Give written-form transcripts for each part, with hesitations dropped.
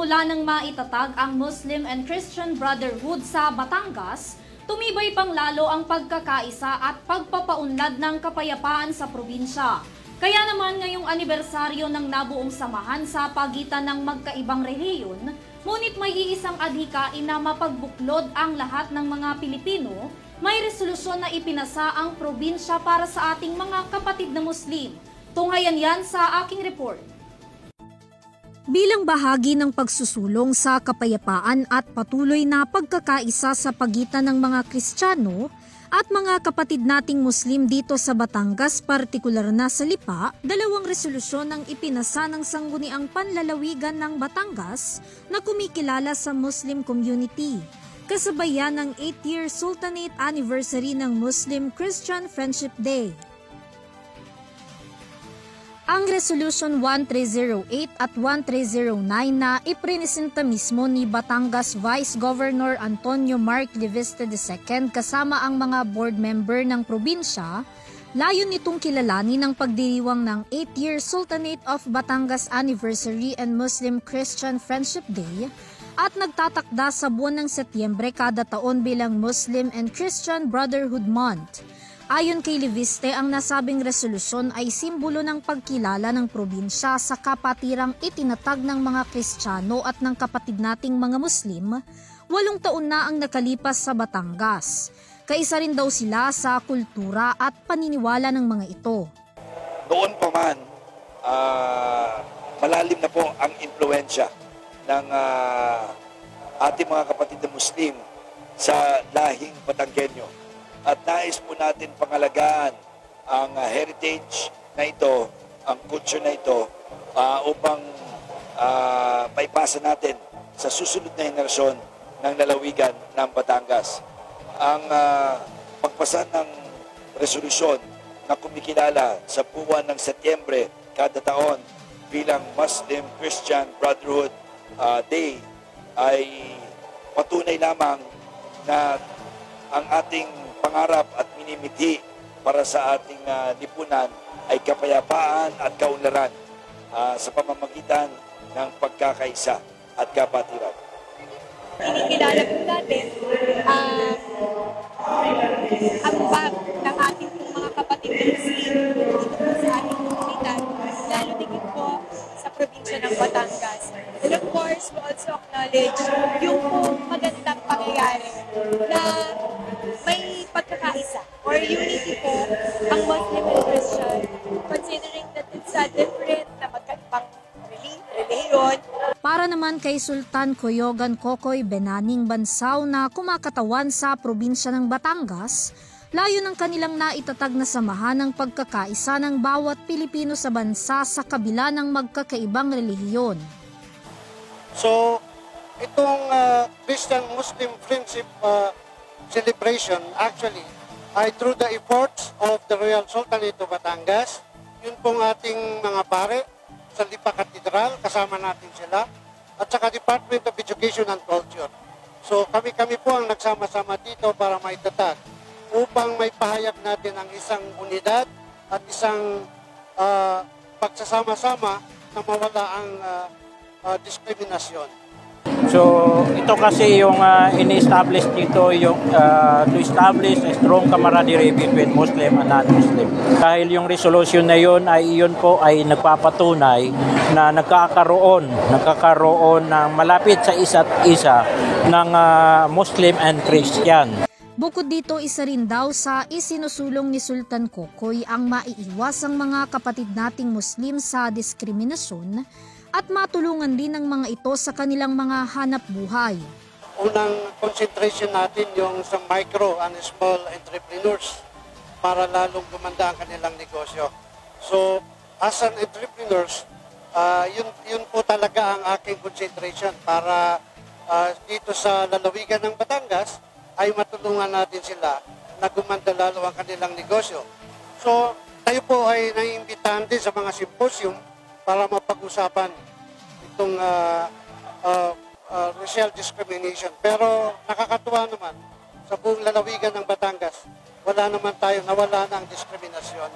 Mula nang maitatag ang Muslim and Christian Brotherhood sa Batangas, tumibay pang lalo ang pagkakaisa at pagpapaunlad ng kapayapaan sa probinsya. Kaya naman ngayong anibersaryo ng nabuong samahan sa pagitan ng magkaibang relihiyon, ngunit may iisang adhikain na mapagbuklod ang lahat ng mga Pilipino, may resolusyon na ipinasa ang probinsya para sa ating mga kapatid na Muslim. Tunghayan yan sa aking report. Bilang bahagi ng pagsusulong sa kapayapaan at patuloy na pagkakaisa sa pagitan ng mga Kristiyano at mga kapatid nating Muslim dito sa Batangas, partikular na sa Lipa, dalawang resolusyon ang ipinasa ng Sangguniang Panlalawigan ng Batangas na kumikilala sa Muslim community. Kasabayan ng 8th-year Sultanate Anniversary ng Muslim-Christian Friendship Day. Ang Resolution 1308 at 1309 na iprinisenta mismo ni Batangas Vice Governor Antonio Mark Leviste II kasama ang mga board member ng probinsya, layon nitong kilalanin ang pagdiriwang ng 8th-year Sultanate of Batangas Anniversary and Muslim-Christian Friendship Day at nagtatakda sa buwan ng Setyembre kada taon bilang Muslim and Christian Brotherhood Month. Ayon kay Leviste, ang nasabing resolusyon ay simbolo ng pagkilala ng probinsya sa kapatirang itinatag ng mga Kristiyano at ng kapatid nating mga Muslim, 8 taon na ang nakalipas sa Batangas. Kaisa rin daw sila sa kultura at paniniwala ng mga ito. Noon pa man, malalim na po ang impluensya ng ating mga kapatid na Muslim sa lahing Batanggenyo. At nais po natin pangalagaan ang heritage na ito, ang culture na ito, upang maipasa natin sa susunod na henerasyon ng lalawigan ng Batangas. Ang pagpasa ng resolusyon na kumikilala sa buwan ng Setyembre kada taon bilang Muslim Christian Brotherhood Day ay patunay lamang na ang ating pangarap at minimithi para sa ating lipunan ay kapayapaan at kaunlaran sa pamamagitan ng pagkakaisa at kapatiran. Kinikilala po natin ang bag ng ating mga kapatid na Muslim dito sa ating komunidad, lalo digit po sa probinsya ng Batangas. And of course, we also acknowledge yung magandang pangyayari na may pagkakaisa or unity po ang Muslim and Christian, considering that it's a different na magkaibang relihiyon. Para naman kay Sultan Coyogan Kokoy Benaning Bansaw na kumakatawan sa probinsya ng Batangas, layo ng kanilang naitatag na samahan ng pagkakaisa ng bawat Pilipino sa bansa sa kabila ng magkakaibang relihiyon. So, itong Christian-Muslim Friendship celebration actually ay through the efforts of the Royal Sultanate of Batangas. Yun pong ating mga pare sa Lipa Cathedral, kasama natin sila, at saka Department of Education and Culture. So kami po ang nagsama-sama dito para maitatag upang may pahayag natin ang isang unidad at isang pagsasama-sama na mawala ang diskriminasyon. So ito kasi yung ini-establish dito yung to establish a strong camaraderie between Muslim and non-Muslim. Dahil yung resolution na yun ay nagpapatunay na nagkakaroon ng malapit sa isa't isa ng Muslim and Christian. Bukod dito, isa rin daw sa isinusulong ni Sultan Kokoy ang maiiwas ang mga kapatid nating Muslim sa diskriminasyon at matulungan din ng mga ito sa kanilang mga hanap buhay. Unang concentration natin yung sa micro and small entrepreneurs para lalong gumanda ang kanilang negosyo. So, as an entrepreneurs, yun po talaga ang aking concentration para dito sa lalawigan ng Batangas ay matulungan natin sila na gumanda lalo ang kanilang negosyo. So, tayo po ay naiimbitahan din sa mga symposium para mapag-usapan itong racial discrimination. Pero nakakatuwa naman, sa buong lalawigan ng Batangas, nawala na ang diskriminasyon.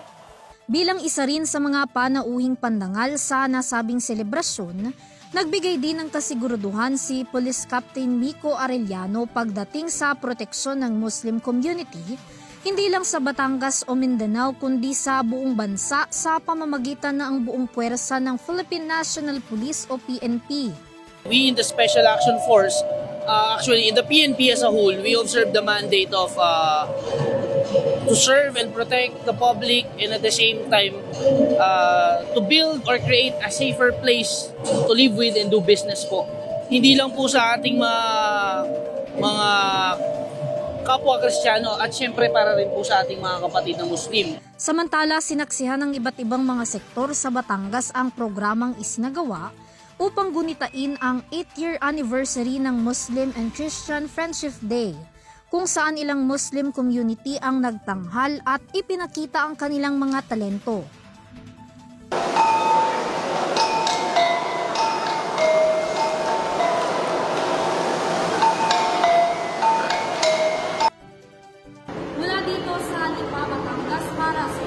Bilang isa rin sa mga panauhing pandangal sa nasabing selebrasyon, Nagbigay din ng kasiguraduhan si Police Captain Miko Arellano pagdating sa proteksyon ng Muslim community, hindi lang sa Batangas o Mindanao kundi sa buong bansa sa pamamagitan ng buong puwersa ng Philippine National Police o PNP. We in the Special Action Force, actually in the PNP as a whole, we observe the mandate of to serve and protect the public and at the same time to build or create a safer place to live with and do business po. Hindi lang po sa ating mga kapwa Kristiyano at syempre para rin po sa ating mga kapatid na Muslim. Samantala, sinaksihan ng iba't ibang mga sektor sa Batangas ang programang isinagawa upang gunitain ang 8th-year anniversary ng Muslim and Christian Friendship Day, kung saan ilang Muslim community ang nagtanghal at ipinakita ang kanilang mga talento. Mula dito sa Lipa, Batangas para sa